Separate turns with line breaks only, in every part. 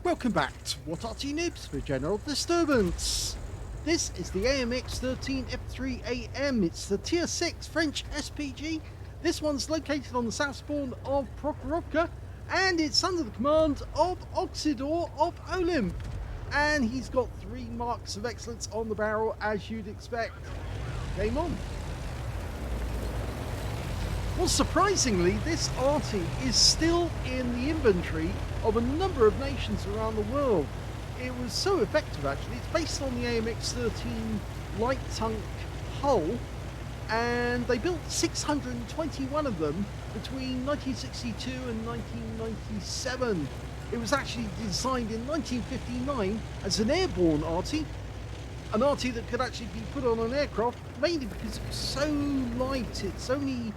Welcome back to What Arty Noobs for General Disturbance. This is the AMX 13F3AM. It's the Tier 6 French SPG. This one's located on the south spawn of Prokhorovka, and it's under the command of Oksydor of OLIMP. And he's got 3 marks of excellence on the barrel, as you'd expect. Game on. Well, surprisingly, this Arty is still in the inventory of a number of nations around the world. It was so effective, actually. It's based on the AMX 13 light tank hull, and they built 621 of them between 1962 and 1997. It was actually designed in 1959 as an airborne Arty, an Arty that could actually be put on an aircraft, mainly because it was so light. It's only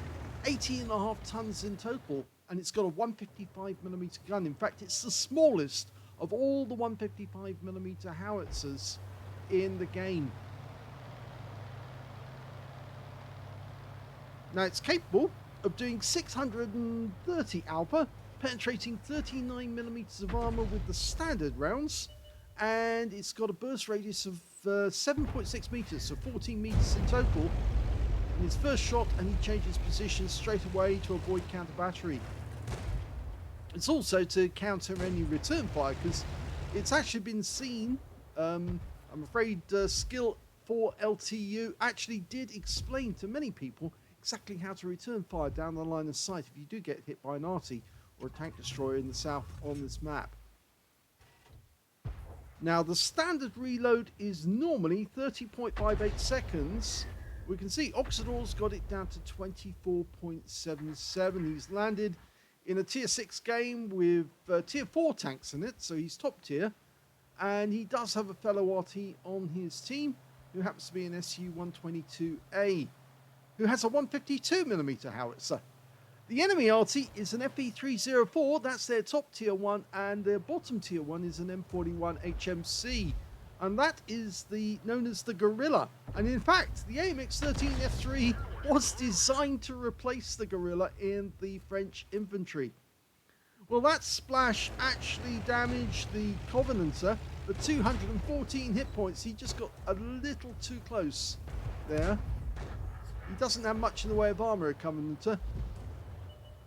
80.5 tons in total, and it's got a 155mm gun. In fact, it's the smallest of all the 155mm howitzers in the game. Now, it's capable of doing 630 alpha, penetrating 39mm of armor with the standard rounds, and it's got a burst radius of 7.6 meters, so 14 meters in total. In his first shot, and he changes position straight away to avoid counter battery. It's also to counter any return fire, because it's actually been seen, I'm afraid Skill 4 LTU actually did explain to many people exactly how to return fire down the line of sight if you do get hit by an Arty or a tank destroyer in the south on this map. Now, the standard reload is normally 30.58 seconds. We can see Oksydor's got it down to 24.77. He's landed in a tier 6 game with tier 4 tanks in it, so he's top tier. And he does have a fellow Arty on his team, who happens to be an SU-122A, who has a 152mm howitzer. The enemy Arty is an FE-304, that's their top tier 1, and their bottom tier 1 is an M41 HMC. And that is known as the Gorilla. And in fact, the AMX 13F3 was designed to replace the Gorilla in the French infantry. Well, that splash actually damaged the Covenanter for 214 hit points. He just got a little too close there. He doesn't have much in the way of armor, a Covenanter.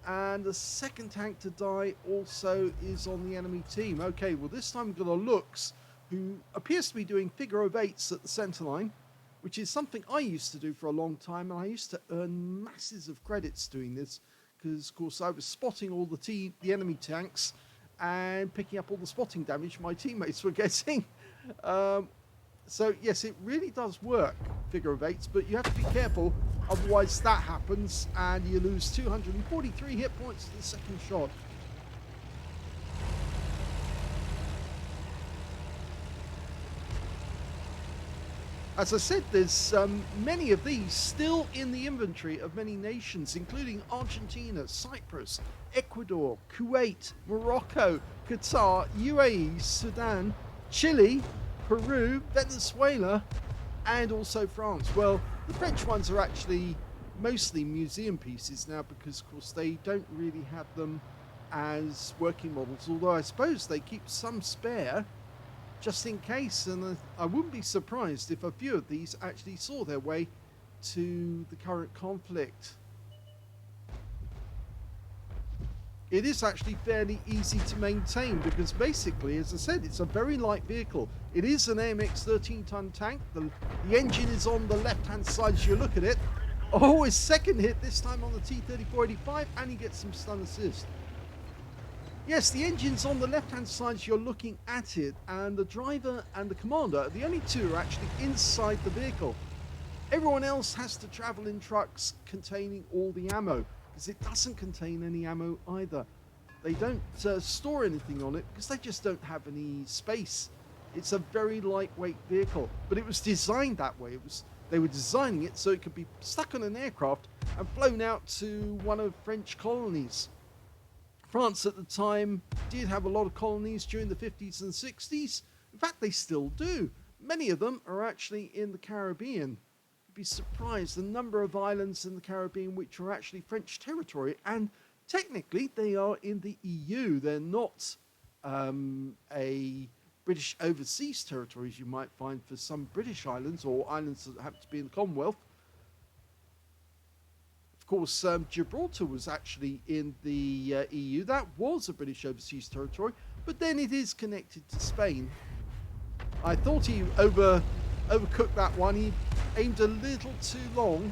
And the second tank to die also is on the enemy team. Okay, well, this time we've got a Lux, who appears to be doing figure of 8s at the center line, which is something I used to do for a long time, and I used to earn masses of credits doing this, because of course I was spotting all the enemy tanks and picking up all the spotting damage my teammates were getting. So yes, it really does work, figure of 8s, but you have to be careful, otherwise that happens and you lose 243 hit points to the second shot. As I said, there's many of these still in the inventory of many nations, including Argentina, Cyprus, Ecuador, Kuwait, Morocco, Qatar, UAE, Sudan, Chile, Peru, Venezuela, and also France. Well, the French ones are actually mostly museum pieces now, because of course they don't really have them as working models, although I suppose they keep some spare just in case, and I wouldn't be surprised if a few of these actually saw their way to the current conflict. It is actually fairly easy to maintain, because basically, as I said, it's a very light vehicle. It is an AMX 13-ton tank. The engine is on the left-hand side as you look at it. Oh, his second hit, this time on the T-3485, and he gets some stun assist. Yes, the engine's on the left-hand side as you're looking at it, and the driver and the commander, the only two are actually inside the vehicle. Everyone else has to travel in trucks containing all the ammo, because it doesn't contain any ammo either. They don't store anything on it, because they just don't have any space. It's a very lightweight vehicle, but it was designed that way. They were designing it so it could be stuck on an aircraft and flown out to one of French colonies. France at the time did have a lot of colonies during the 50s and 60s. In fact, they still do. Many of them are actually in the Caribbean. You'd be surprised the number of islands in the Caribbean which are actually French territory, and technically they are in the EU. They're not a British overseas territory, as you might find for some British islands or islands that happen to be in the Commonwealth. Of course, Gibraltar was actually in the EU. That was a British overseas territory, but then it is connected to Spain. I thought he overcooked that one. He aimed a little too long.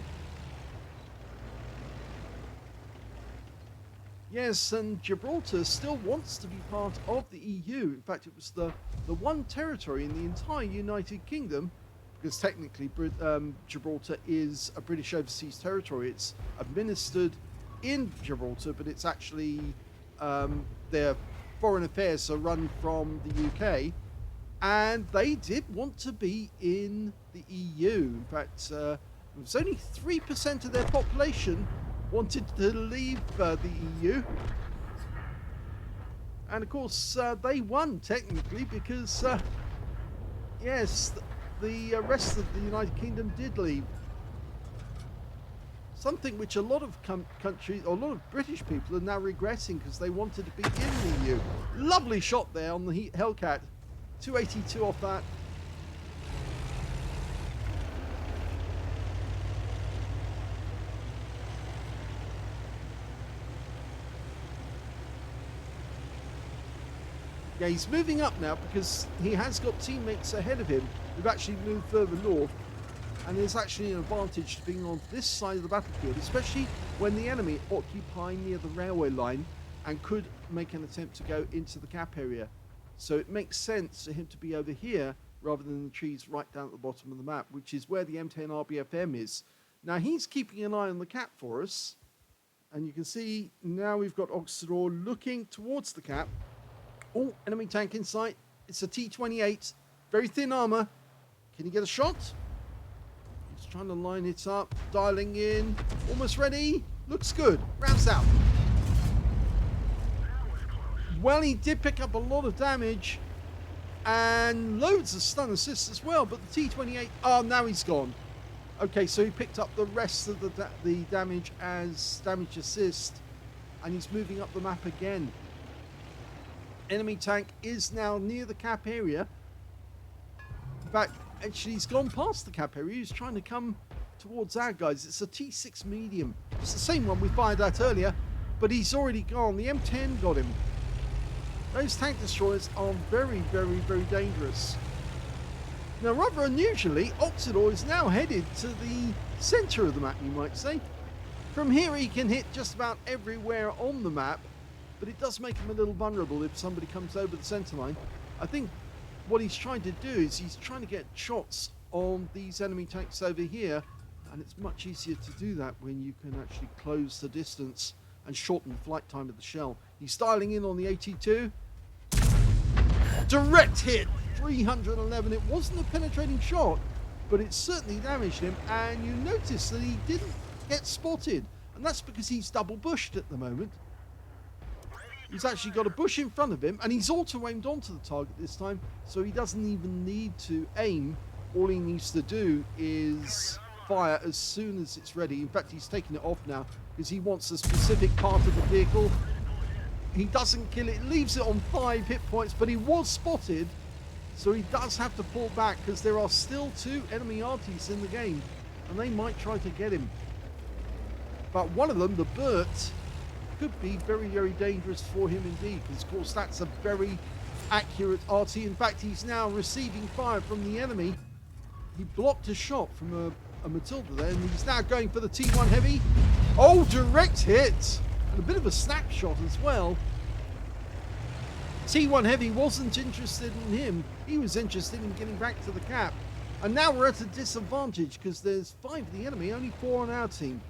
Yes, and Gibraltar still wants to be part of the EU. In fact, it was the one territory in the entire United Kingdom, because technically Gibraltar is a British overseas territory. It's administered in Gibraltar, but it's actually their foreign affairs are run from the UK, and they did want to be in the EU. In fact, it was only 3% of their population wanted to leave the EU, and of course they won technically, because yes, the rest of the United Kingdom did leave. Something which a lot of countries, or a lot of British people, are now regretting, because they wanted to be in the EU. Lovely shot there on the Hellcat. 282 off that. Yeah, he's moving up now because he has got teammates ahead of him who've actually moved further north, and there's actually an advantage to being on this side of the battlefield, especially when the enemy occupy near the railway line and could make an attempt to go into the cap area. So it makes sense for him to be over here rather than the trees right down at the bottom of the map, which is where the M10 RBFM is. Now he's keeping an eye on the cap for us, and you can see now we've got Oksydor looking towards the cap. Oh, enemy tank in sight. It's a T-28. Very thin armor. Can he get a shot? He's trying to line it up. Dialing in. Almost ready. Looks good. Rounds out. Well, he did pick up a lot of damage. And loads of stun assists as well. But the T-28... Oh, now he's gone. Okay, so he picked up the rest of the damage as damage assist. And he's moving up the map again. Enemy tank is now near the cap area. In fact, actually he's gone past the cap area. He's trying to come towards our guys. It's a T6 medium. It's the same one we fired at earlier, but he's already gone. The M10 got him. Those tank destroyers are very, very, very dangerous. Now, rather unusually, Oksydor is now headed to the center of the map, you might say. From here he can hit just about everywhere on the map, but it does make him a little vulnerable if somebody comes over the center line. I think what he's trying to do is he's trying to get shots on these enemy tanks over here, and it's much easier to do that when you can actually close the distance and shorten the flight time of the shell. He's styling in on the 82. Direct hit, 311. It wasn't a penetrating shot, but it certainly damaged him, and you notice that he didn't get spotted, and that's because he's double bushed at the moment. He's actually got a bush in front of him, and he's auto-aimed onto the target this time, so he doesn't even need to aim. All he needs to do is fire as soon as it's ready. In fact, he's taking it off now because he wants a specific part of the vehicle. He doesn't kill it, leaves it on 5 hit points, but he was spotted, so he does have to pull back because there are still 2 enemy Artys in the game, and they might try to get him. But one of them, the Burt, could be very, very dangerous for him indeed, because of course that's a very accurate Arty. In fact, he's now receiving fire from the enemy. He blocked a shot from a Matilda there, and he's now going for the T1 Heavy. Oh, direct hit! And a bit of a snapshot as well. T1 Heavy wasn't interested in him. He was interested in getting back to the cap. And now we're at a disadvantage because there's 5 of the enemy, only 4 on our team.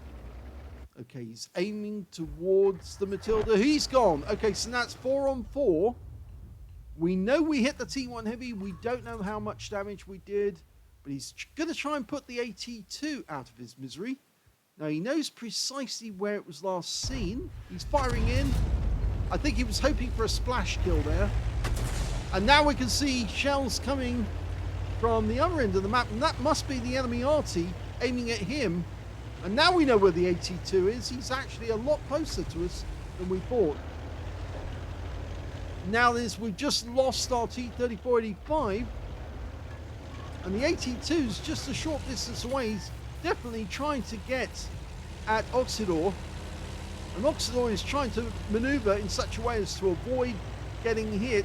Okay, he's aiming towards the Matilda. He's gone. Okay, so that's 4 on 4. We know we hit the T1 Heavy. We don't know how much damage we did, but he's going to try and put the AT2 out of his misery. Now, he knows precisely where it was last seen. He's firing in. I think he was hoping for a splash kill there. And now we can see shells coming from the other end of the map, and that must be the enemy Arty aiming at him. And now we know where the AT2 is. He's actually a lot closer to us than we thought. Now we've just lost our T-3485, and the AT2 is just a short distance away. He's definitely trying to get at Oksydor, and Oksydor is trying to maneuver in such a way as to avoid getting hit.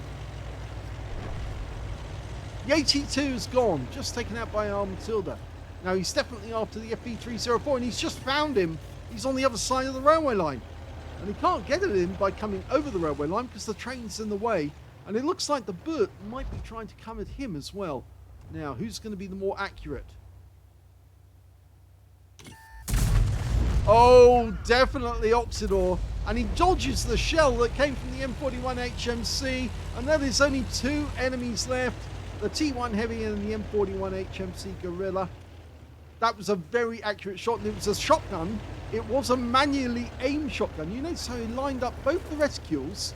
The AT2 is gone, just taken out by our Matilda. Now he's definitely after the FV304, and he's just found him. He's on the other side of the railway line, and he can't get at him by coming over the railway line because the train's in the way, and it looks like the Burt might be trying to come at him as well. Now, who's going to be the more accurate? Oh, definitely Oksydor, and he dodges the shell that came from the M41 HMC, and now there's only 2 enemies left, the T1 Heavy and the M41 HMC Gorilla. That was a very accurate shot, and it was a shotgun. It was a manually aimed shotgun. You know, so he lined up both the reticules,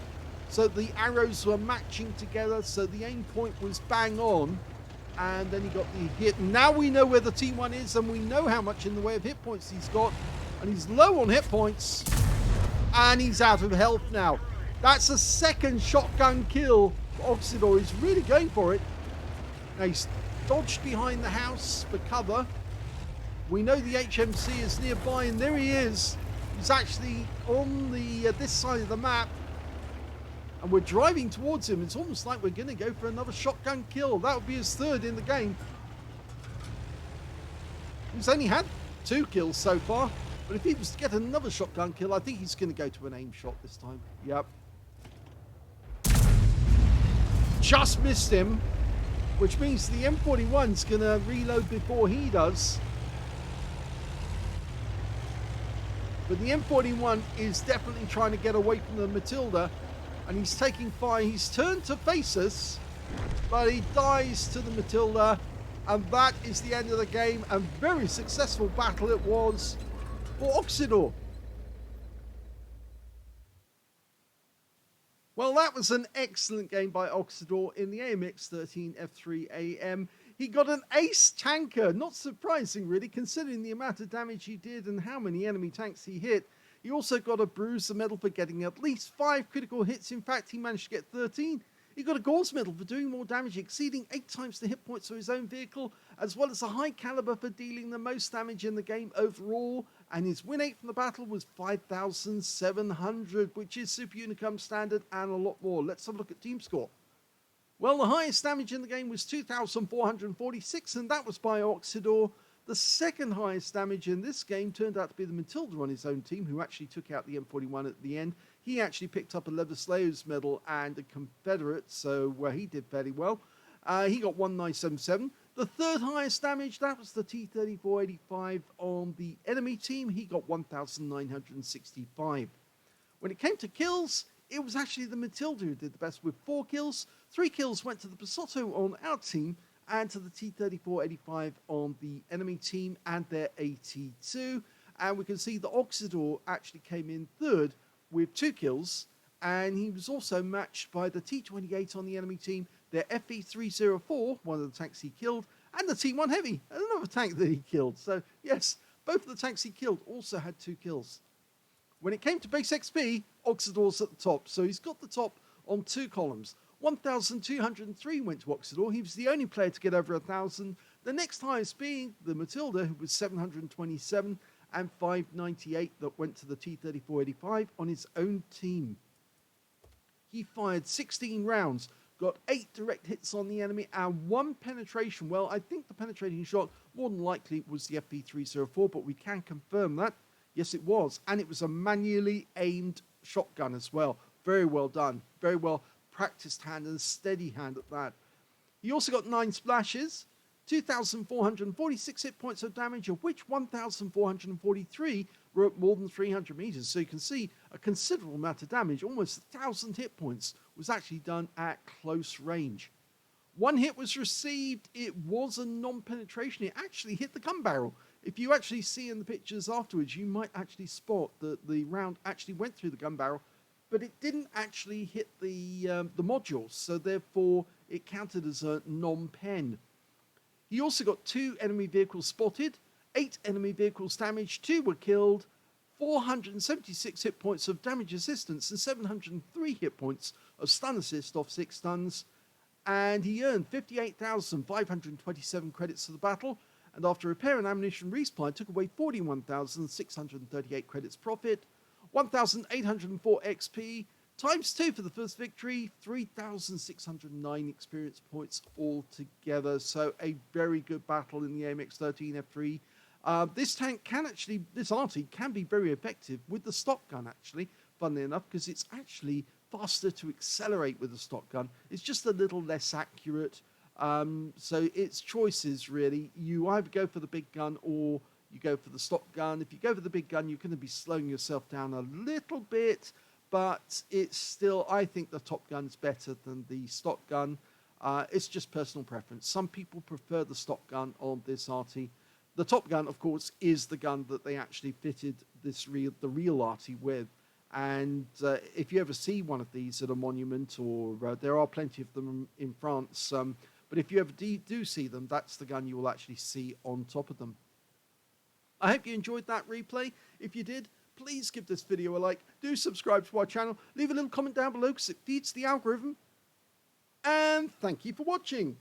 so the arrows were matching together, so the aim point was bang on, and then he got the hit. Now we know where the T1 is, and we know how much in the way of hit points he's got, and he's low on hit points, and he's out of health now. That's a second shotgun kill for Oksydor. He's really going for it. Now he's dodged behind the house for cover. We know the HMC is nearby, and there he is. He's actually on the this side of the map, and we're driving towards him. It's almost like we're going to go for another shotgun kill. That would be his 3rd in the game. He's only had 2 kills so far, but if he was to get another shotgun kill, I think he's going to go to an aim shot this time. Yep. Just missed him, which means the M41's going to reload before he does. But the M41 is definitely trying to get away from the Matilda, and he's taking fire. He's turned to face us, but he dies to the Matilda, and that is the end of the game. And very successful battle it was for Oksydor. Well, that was an excellent game by Oksydor in the AMX 13 F3 AM. He got an ace tanker, not surprising really, considering the amount of damage he did and how many enemy tanks he hit. He also got a Bruiser medal for getting at least 5 critical hits. In fact, he managed to get 13. He got a Gauze medal for doing more damage, exceeding 8 times the hit points of his own vehicle, as well as a high caliber for dealing the most damage in the game overall. And his win rate from the battle was 5,700, which is Super Unicum standard and a lot more. Let's have a look at team score. Well, the highest damage in the game was 2,446, and that was by Oksydor. The second highest damage in this game turned out to be the Matilda on his own team, who actually took out the M41 at the end. He actually picked up a Leather Slayers medal and a Confederate, so he did fairly well. He got 1977. The third highest damage, that was the T-3485 on the enemy team. He got 1,965. When it came to kills, it was actually the Matilda who did the best with 4 kills. 3 kills went to the Pasotto on our team and to the T-3485 on the enemy team and their AT2. And we can see that Oksydor actually came in 3rd with 2 kills. And he was also matched by the T-28 on the enemy team, their FV304, one of the tanks he killed, and the T1 Heavy, another tank that he killed. So yes, both of the tanks he killed also had 2 kills. When it came to base XP, Oksydor's at the top. So he's got the top on 2 columns. 1,203 went to Oksydor. He was the only player to get over 1,000. The next highest being the Matilda, who was 727, and 598 that went to the T-3485 on his own team. He fired 16 rounds, got 8 direct hits on the enemy, and 1 penetration. Well, I think the penetrating shot more than likely was the FV304, but we can confirm that. Yes, it was. And it was a manually aimed shotgun as well. Very well done. Very well practiced hand and a steady hand at that. He also got 9 splashes, 2,446 hit points of damage, of which 1,443 were at more than 300 meters. So you can see a considerable amount of damage, almost 1,000 hit points, was actually done at close range. 1 hit was received. It was a non-penetration. It actually hit the gun barrel. If you actually see in the pictures afterwards, you might actually spot that the round actually went through the gun barrel, but it didn't actually hit the modules, so therefore it counted as a non-pen. He also got 2 enemy vehicles spotted, 8 enemy vehicles damaged, 2 were killed, 476 hit points of damage assistance and 703 hit points of stun assist off 6 stuns. And he earned 58,527 credits for the battle. And after repair and ammunition resupply, took away 41,638 credits profit, 1,804 XP, times 2 for the first victory, 3,609 experience points altogether. So a very good battle in the AMX 13 F3. This tank can actually, this Arty can be very effective with the stock gun actually, funnily enough, because it's actually faster to accelerate with the stock gun. It's just a little less accurate. So it's choices really. You either go for the big gun or you go for the stock gun. If you go for the big gun, you're going to be slowing yourself down a little bit, but it's still, I think the top gun's better than the stock gun. It's just personal preference. Some people prefer the stock gun on this Arty. The top gun, of course, is the gun that they actually fitted the real Arty with. And if you ever see one of these at a monument, or there are plenty of them in France, but if you ever do see them, that's the gun you will actually see on top of them. I hope you enjoyed that replay. If you did, please give this video a like. Do subscribe to our channel. Leave a little comment down below because it feeds the algorithm. And thank you for watching.